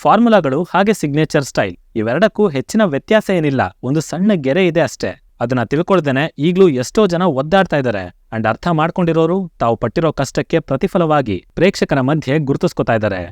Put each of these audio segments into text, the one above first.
ಫಾರ್ಮುಲಾಗಳು ಹಾಗೆ signature style ಇವೆರಡಕ್ಕೂ ಹೆಚ್ಚಿನ ವ್ಯತ್ಯಾಸ ಏನಿಲ್ಲ, ಒಂದು ಸಣ್ಣ ಗೆರೆ ಇದೆ ಅಷ್ಟೇ. ಅದನ್ನ ತಿಳ್ಕೊಳ್ದೇನೆ ಈಗ್ಲೂ ಎಷ್ಟೋ ಜನ ಒದ್ದಾಡ್ತಾ ಇದ್ದಾರೆ. ಅಂಡ್ ಅರ್ಥ ಮಾಡ್ಕೊಂಡಿರೋರು ತಾವು ಪಟ್ಟಿರೋ ಕಷ್ಟಕ್ಕೆ ಪ್ರತಿಫಲವಾಗಿ ಪ್ರೇಕ್ಷಕರ ಮಧ್ಯೆ ಗುರುತಿಸ್ಕೊತಾ ಇದ್ದಾರೆ.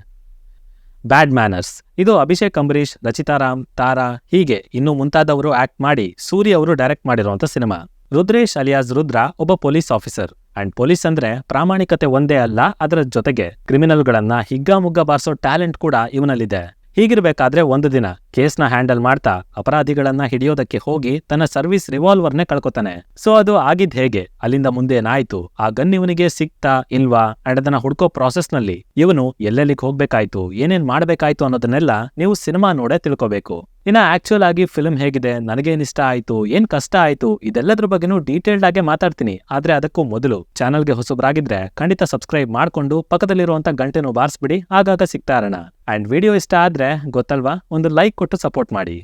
ಬ್ಯಾಡ್ ಮ್ಯಾನರ್ಸ್ ಇದು ಅಭಿಷೇಕ್ ಅಂಬರೀಷ್, ರಚಿತಾ ರಾಮ್, ತಾರಾ ಹೀಗೆ ಇನ್ನೂ ಮುಂತಾದವರು ಆಕ್ಟ್ ಮಾಡಿ ಸೂರಿ ಅವರು ಡೈರೆಕ್ಟ್ ಮಾಡಿರುವಂತ ಸಿನಿಮಾ. ರುದ್ರೇಶ್ ಅಲಿಯಾಸ್ ರುದ್ರ ಒಬ್ಬ ಪೊಲೀಸ್ ಆಫೀಸರ್. ಅಂಡ್ ಪೊಲೀಸ್ ಅಂದ್ರೆ ಪ್ರಾಮಾಣಿಕತೆ ಒಂದೇ ಅಲ್ಲ, ಅದರ ಜೊತೆಗೆ ಕ್ರಿಮಿನಲ್ಗಳನ್ನ ಹಿಗ್ಗಾಮುಗ್ಗ ಬಾರಿಸೋ ಟ್ಯಾಲೆಂಟ್ ಕೂಡ ಇವನಲ್ಲಿದೆ. ಹೀಗಿರ್ಬೇಕಾದ್ರೆ ಒಂದು ದಿನ ಕೇಸ್ನ ಹ್ಯಾಂಡಲ್ ಮಾಡ್ತಾ ಅಪರಾಧಿಗಳನ್ನ ಹಿಡಿಯೋದಕ್ಕೆ ಹೋಗಿ ತನ್ನ ಸರ್ವಿಸ್ ರಿವಾಲ್ವರ್ನೇ ಕಳ್ಕೊತಾನೆ. ಸೊ ಅದು ಆಗಿದ್ ಹೇಗೆ, ಅಲ್ಲಿಂದ ಮುಂದೆ ಏನಾಯ್ತು, ಆ ಗನ್ ಇವನಿಗೆ ಸಿಕ್ತಾ ಇಲ್ವಾ, ಅಂಡ್ ಅದನ್ನ ಹುಡ್ಕೋ ಪ್ರಾಸೆಸ್ ನಲ್ಲಿ ಇವನು ಎಲ್ಲೆಲ್ಲಿಗೆ ಹೋಗ್ಬೇಕಾಯ್ತು, ಏನೇನ್ ಮಾಡ್ಬೇಕಾಯ್ತು ಅನ್ನೋದನ್ನೆಲ್ಲ ನೀವು ಸಿನಿಮಾ ನೋಡೇ ತಿಳ್ಕೋಬೇಕು. ಇನ್ನ ಆಕ್ಚುಯಲ್ ಆಗಿ ಫಿಲ್ಮ್ ಹೇಗಿದೆ, ನನಗೇನ್ ಇಷ್ಟ ಆಯ್ತು, ಏನ್ ಕಷ್ಟ ಆಯ್ತು, ಇದೆಲ್ಲದ್ರ ಬಗ್ಗೆನೂ ಡೀಟೇಲ್ಡ್ ಆಗಿ ಮಾತಾಡ್ತೀನಿ. ಆದ್ರೆ ಅದಕ್ಕೂ ಮೊದಲು ಚಾನಲ್ಗೆ ಹೊಸಬ್ರಾಗಿದ್ರೆ ಖಂಡಿತ ಸಬ್ಸ್ಕ್ರೈಬ್ ಮಾಡ್ಕೊಂಡು ಪಕ್ಕದಲ್ಲಿರುವಂತ ಗಂಟೆನೂ ಬಾರಿಸ್ಬಿಡಿ, ಆಗಾಗ ಸಿಗ್ತಾ ಇರೋಣ. ಅಂಡ್ ವಿಡಿಯೋ ಇಷ್ಟ ಆದ್ರೆ ಗೊತ್ತಲ್ವಾ, ಒಂದು ಲೈಕ್ ಕೊಟ್ಟು ಸಪೋರ್ಟ್ ಮಾಡಿ.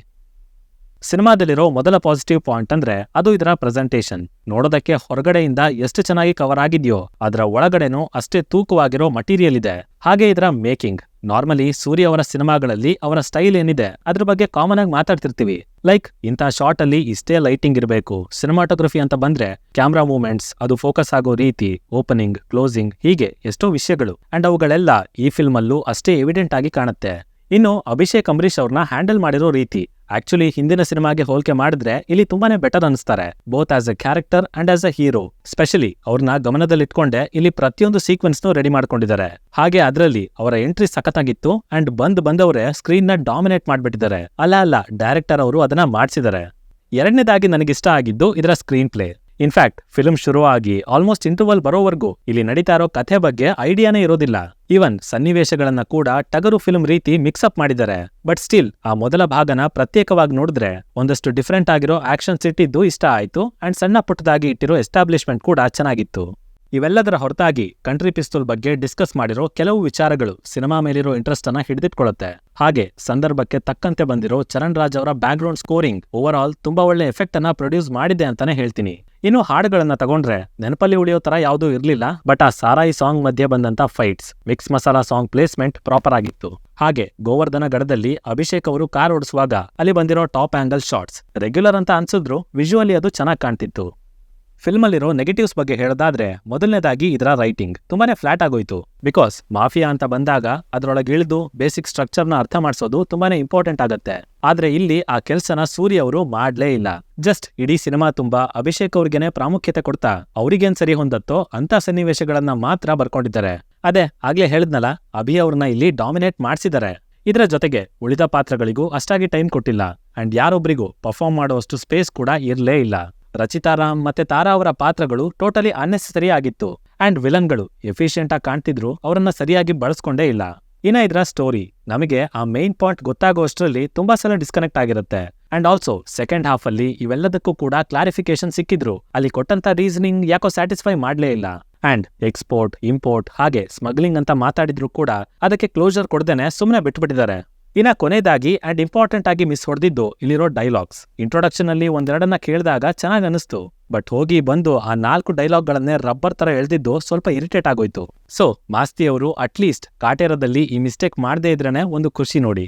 ಸಿನಿಮಾದಲ್ಲಿರೋ ಮೊದಲ ಪಾಸಿಟಿವ್ ಪಾಯಿಂಟ್ ಅಂದ್ರೆ ಅದು ಇದರ ಪ್ರೆಸೆಂಟೇಷನ್. ನೋಡೋದಕ್ಕೆ ಹೊರಗಡೆಯಿಂದ ಎಷ್ಟು ಚೆನ್ನಾಗಿ ಕವರ್ ಆಗಿದೆಯೋ ಅದರ ಒಳಗಡೆನೂ ಅಷ್ಟೇ ತೂಕವಾಗಿರೋ ಮಟೀರಿಯಲ್ ಇದೆ. ಹಾಗೆ ಇದರ ಮೇಕಿಂಗ್. ನಾರ್ಮಲಿ ಸೂರಿ ಅವರ ಸಿನಿಮಾಗಳಲ್ಲಿ ಅವರ ಸ್ಟೈಲ್ ಏನಿದೆ ಅದ್ರ ಬಗ್ಗೆ ಕಾಮನ್ ಆಗಿ ಮಾತಾಡ್ತಿರ್ತೀವಿ. ಲೈಕ್ ಇಂಥ ಶಾರ್ಟ್ ಅಲ್ಲಿ ಇಷ್ಟೇ ಲೈಟಿಂಗ್ ಇರಬೇಕು, ಸಿನಿಮಾಟೋಗ್ರಫಿ ಅಂತ ಬಂದ್ರೆ ಕ್ಯಾಮ್ರಾ ಮೂವ್ಮೆಂಟ್ಸ್, ಅದು ಫೋಕಸ್ ಆಗೋ ರೀತಿ, ಓಪನಿಂಗ್, ಕ್ಲೋಸಿಂಗ್, ಹೀಗೆ ಎಷ್ಟೋ ವಿಷಯಗಳು. ಅಂಡ್ ಅವುಗಳೆಲ್ಲ ಈ ಫಿಲ್ಮ್ ಅಲ್ಲೂ ಅಷ್ಟೇ ಎವಿಡೆಂಟ್ ಆಗಿ ಕಾಣುತ್ತೆ. ಇನ್ನು ಅಭಿಷೇಕ್ ಅಂಬರೀಷ್ ಅವ್ರನ್ನ ಹ್ಯಾಂಡಲ್ ಮಾಡಿರೋ ರೀತಿ ಆಕ್ಚುಲಿ ಹಿಂದಿನ ಸಿನಿಮಾಗೆ ಹೋಲಿಕೆ ಮಾಡಿದ್ರೆ ಇಲ್ಲಿ ತುಂಬಾನೇ ಬೆಟರ್ ಅನಿಸ್ತಾರೆ, both as a character and as a hero. Specially ಅವ್ರನ್ನ ಗಮನದಲ್ಲಿಟ್ಕೊಂಡೆ ಇಲ್ಲಿ ಪ್ರತಿಯೊಂದು ಸೀಕ್ವೆನ್ಸ್ನೂ ರೆಡಿ ಮಾಡ್ಕೊಂಡಿದ್ದಾರೆ. ಹಾಗೆ ಅದರಲ್ಲಿ ಅವರ ಎಂಟ್ರಿ ಸಖತ್ತಾಗಿತ್ತು. ಅಂಡ್ ಬಂದವರೇ ಸ್ಕ್ರೀನ್ ನ ಡಾಮಿನೇಟ್ ಮಾಡ್ಬಿಟ್ಟಿದ್ದಾರೆ. ಅಲ್ಲ ಡೈರೆಕ್ಟರ್ ಅವರು ಅದನ್ನ ಮಾಡ್ಸಿದ್ದಾರೆ. ಎರಡನೇದಾಗಿ ನನಗಿಷ್ಟ ಆಗಿದ್ದು ಇದರ ಸ್ಕ್ರೀನ್ ಪ್ಲೇ. ಇನ್ಫ್ಯಾಕ್ಟ್ ಫಿಲ್ಮ್ ಶುರುವಾಗಿ ಆಲ್ಮೋಸ್ಟ್ ಇಂಟರ್ವಲ್ ಬರೋವರೆಗೂ ಇಲ್ಲಿ ನಡೀತಾ ಇರೋ ಕಥೆ ಬಗ್ಗೆ ಐಡಿಯಾನೇ ಇರೋದಿಲ್ಲ. ಈವನ್ ಸನ್ನಿವೇಶಗಳನ್ನ ಕೂಡ ಟಗರು ಫಿಲ್ಮ್ ರೀತಿ ಮಿಕ್ಸ್ಅಪ್ ಮಾಡಿದ್ದಾರೆ. ಬಟ್ ಸ್ಟಿಲ್ ಆ ಮೊದಲ ಭಾಗನ ಪ್ರತ್ಯೇಕವಾಗಿ ನೋಡಿದ್ರೆ ಒಂದಷ್ಟು ಡಿಫ್ರೆಂಟ್ ಆಗಿರೋ ಆಕ್ಷನ್ಸ್ ಇಟ್ಟಿದ್ದು ಇಷ್ಟ ಆಯ್ತು. ಅಂಡ್ ಸಣ್ಣ ಪುಟ್ಟದಾಗಿ ಇಟ್ಟಿರೋ ಎಸ್ಟಾಬ್ಲಿಷ್ಮೆಂಟ್ ಕೂಡ ಚೆನ್ನಾಗಿತ್ತು. ಇವೆಲ್ಲದರ ಹೊರತಾಗಿ ಕಂಟ್ರಿ ಪಿಸ್ತೂಲ್ ಬಗ್ಗೆ ಡಿಸ್ಕಸ್ ಮಾಡಿರೋ ಕೆಲವು ವಿಚಾರಗಳು ಸಿನಿಮಾ ಮೇಲಿರೋ ಇಂಟ್ರೆಸ್ಟ್ ಅನ್ನ ಹಿಡಿದಿಟ್ಕೊಳ್ಳುತ್ತೆ. ಹಾಗೆ ಸಂದರ್ಭಕ್ಕೆ ತಕ್ಕಂತೆ ಬಂದಿರೋ ಚರಣ್ ರಾಜ್ ಅವರ ಬ್ಯಾಕ್ಗ್ರೌಂಡ್ ಸ್ಕೋರಿಂಗ್ ಓವರ್ ಆಲ್ ತುಂಬಾ ಒಳ್ಳೆ ಎಫೆಕ್ಟ್ ಅನ್ನ ಪ್ರೊಡ್ಯೂಸ್ ಮಾಡಿದೆ ಅಂತಾನೆ ಹೇಳ್ತೀನಿ. ಇನ್ನು ಹಾಡುಗಳನ್ನ ತಗೊಂಡ್ರೆ ನೆನಪಲ್ಲಿ ಉಳಿಯೋ ತರ ಯಾವುದೂ ಇರ್ಲಿಲ್ಲ. ಬಟ್ ಆ ಸಾರಾಯಿ ಸಾಂಗ್ ಮಧ್ಯೆ ಬಂದಂತ fights, mix masala song placement proper ಆಗಿತ್ತು. ಹಾಗೆ ಗೋವರ್ಧನ ಗಡದಲ್ಲಿ ಅಭಿಷೇಕ್ ಅವರು ಕಾರ್ ಓಡಿಸುವಾಗ ಅಲ್ಲಿ ಬಂದಿರೋ ಟಾಪ್ ಆಂಗಲ್ ಶಾಟ್ಸ್ ರೆಗ್ಯುಲರ್ ಅಂತ ಅನ್ಸಿದ್ರು ವಿಜುವಲಿ ಅದು ಚೆನ್ನಾಗಿ ಕಾಣ್ತಿತ್ತು. ಫಿಲ್ಮ್ ಅಲ್ಲಿರೋ ನೆಗೆಟಿವ್ಸ್ ಬಗ್ಗೆ ಹೇಳೋದಾದ್ರೆ ಮೊದಲನೇದಾಗಿ ಇದರ ರೈಟಿಂಗ್ ತುಂಬಾನೇ ಫ್ಲಾಟ್ ಆಗೋಯ್ತು. ಬಿಕಾಸ್ ಮಾಫಿಯಾ ಅಂತ ಬಂದಾಗ ಅದರೊಳಗೆ ಇಳಿದು ಬೇಸಿಕ್ ಸ್ಟ್ರಕ್ಚರ್ನ ಅರ್ಥ ಮಾಡಿಸೋದು ತುಂಬಾನೇ ಇಂಪಾರ್ಟೆಂಟ್ ಆಗತ್ತೆ. ಆದ್ರೆ ಇಲ್ಲಿ ಆ ಕೆಲ್ಸನ ಸೂರಿ ಅವರು ಮಾಡ್ಲೇ ಇಲ್ಲ. ಜಸ್ಟ್ ಇಡೀ ಸಿನಿಮಾ ತುಂಬಾ ಅಭಿಷೇಕ್ ಅವ್ರಿಗೇನೆ ಪ್ರಾಮುಖ್ಯತೆ ಕೊಡ್ತಾ ಅವ್ರಿಗೇನ್ ಸರಿ ಹೊಂದತ್ತೋ ಅಂತ ಸನ್ನಿವೇಶಗಳನ್ನ ಮಾತ್ರ ಬರ್ಕೊಂಡಿದ್ದಾರೆ. ಅದೇ ಆಗ್ಲೇ ಹೇಳಿದ್ನಲ್ಲ, ಅಭಿ ಅವ್ರನ್ನ ಇಲ್ಲಿ ಡಾಮಿನೇಟ್ ಮಾಡ್ಸಿದ್ದಾರೆ. ಇದರ ಜೊತೆಗೆ ಉಳಿದ ಪಾತ್ರಗಳಿಗೂ ಅಷ್ಟಾಗಿ ಟೈಮ್ ಕೊಟ್ಟಿಲ್ಲ. ಅಂಡ್ ಯಾರೊಬ್ರಿಗೂ ಪರ್ಫಾರ್ಮ್ ಮಾಡೋಷ್ಟು ಸ್ಪೇಸ್ ಕೂಡ ಇರ್ಲೇ ಇಲ್ಲ. ರಚಿತಾ ರಾಮ್ ಮತ್ತೆ ತಾರಾ ಅವರ ಪಾತ್ರಗಳು ಟೋಟಲಿ ಅನ್ನೆಸೆಸರಿ ಆಗಿತ್ತು. ಅಂಡ್ ವಿಲನ್ಗಳು ಎಫಿಷಿಯೆಂಟ್ ಆಗಿ ಕಾಣ್ತಿದ್ರು, ಅವರನ್ನ ಸರಿಯಾಗಿ ಬಳಸ್ಕೊಂಡೇ ಇಲ್ಲ. ಇನ್ನ ಇದರ ಸ್ಟೋರಿ ನಮಗೆ ಆ ಮೇನ್ ಪಾಯಿಂಟ್ ಗೊತ್ತಾಗೋಷ್ಟರಲ್ಲಿ ತುಂಬಾ ಸಲ ಡಿಸ್ಕನೆಕ್ಟ್ ಆಗಿರುತ್ತೆ. ಅಂಡ್ ಆಲ್ಸೋ ಸೆಕೆಂಡ್ ಹಾಫ್ ಅಲ್ಲಿ ಇವೆಲ್ಲದಕ್ಕೂ ಕೂಡ ಕ್ಲಾರಿಫಿಕೇಶನ್ ಸಿಕ್ಕಿದ್ರು ಅಲ್ಲಿ ಕೊಟ್ಟಂತ ರೀಸನಿಂಗ್ ಯಾಕೋ ಸ್ಯಾಟಿಸ್ಫೈ ಮಾಡ್ಲೇ ಇಲ್ಲ. ಅಂಡ್ ಎಕ್ಸ್ಪೋರ್ಟ್, ಇಂಪೋರ್ಟ್ ಹಾಗೆ ಸ್ಮಗ್ಲಿಂಗ್ ಅಂತ ಮಾತಾಡಿದ್ರು ಕೂಡ ಅದಕ್ಕೆ ಕ್ಲೋಸರ್ ಕೊಡ್ದೇನೆ ಸುಮ್ಮನೆ ಬಿಟ್ಬಿಟ್ಟಿದ್ದಾರೆ. ಇನ್ನ ಕೊನೆಯದಾಗಿ ಅಂಡ್ ಇಂಪಾರ್ಟೆಂಟ್ ಆಗಿ ಮಿಸ್ ಹೊಡೆದಿದ್ದು ಇಲ್ಲಿರೋ ಡೈಲಾಗ್ಸ್. ಇಂಟ್ರೊಡಕ್ಷನ್ ಅಲ್ಲಿ ಒಂದೆರಡನ್ನ ಕೇಳಿದಾಗ ಚೆನ್ನಾಗಿ ಅನಿಸ್ತು. ಬಟ್ ಹೋಗಿ ಬಂದು ಆ 4 ಡೈಲಾಗ್ಗಳನ್ನೇ ರಬ್ಬರ್ ತರ ಎಳ್ದಿದ್ದು ಸ್ವಲ್ಪ ಇರಿಟೇಟ್ ಆಗೋಯ್ತು. ಸೊ ಮಾಸ್ತಿ ಅವರು ಅಟ್ಲೀಸ್ಟ್ ಕಾಟೇರದಲ್ಲಿ ಈ ಮಿಸ್ಟೇಕ್ ಮಾಡದೇ ಇದ್ರೇನೆ ಒಂದು ಖುಷಿ ನೋಡಿ.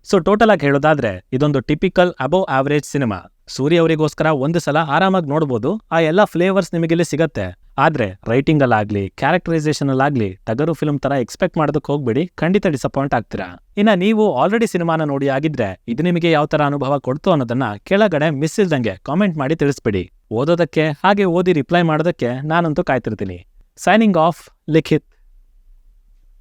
ಸೊ ಟೋಟಲ್ ಆಗಿ ಹೇಳೋದಾದ್ರೆ ಇದೊಂದು typical above average cinema. Suri ಅವರಿಗೋಸ್ಕರ ಒಂದು ಸಲ ಆರಾಮಾಗಿ ನೋಡ್ಬೋದು. ಆ ಎಲ್ಲಾ ಫ್ಲೇವರ್ಸ್ ನಿಮಗಿಲ್ಲಿ ಸಿಗತ್ತೆ. ಆದ್ರೆ ರೈಟಿಂಗ್ ಅಲ್ಲಾಗ್ಲಿ, ಕ್ಯಾರೆಕ್ಟರೈಸೇಷನ್ ಅಲ್ಲಾಗ್ಲಿ ಟಗರು ಫಿಲ್ಮ್ ತರ ಎಕ್ಸ್ಪೆಕ್ಟ್ ಮಾಡೋದಕ್ಕೆ ಹೋಗ್ಬೇಡಿ, ಖಂಡಿತ ಡಿಸಪಾಯಿಂಟ್ ಆಗ್ತೀರಾ. ಇನ್ನ ನೀವು ಆಲ್ರೆಡಿ ಸಿನಿಮಾನ ನೋಡಿ ಆಗಿದ್ರೆ ಇದು ನಿಮಗೆ ಯಾವ ತರ ಅನುಭವ ಕೊಡ್ತು ಅನ್ನೋದನ್ನ ಕೆಳಗಡೆ ಮಿಸ್ ಇಲ್ದಂಗೆ ಕಾಮೆಂಟ್ ಮಾಡಿ ತಿಳಿಸ್ಬಿಡಿ. ಓದೋದಕ್ಕೆ ಹಾಗೆ ಓದಿ ರಿಪ್ಲೈ ಮಾಡೋದಕ್ಕೆ ನಾನಂತೂ ಕಾಯ್ತಿರ್ತೀನಿ. ಸೈನಿಂಗ್ ಆಫ್, ಲಿಖಿತ್.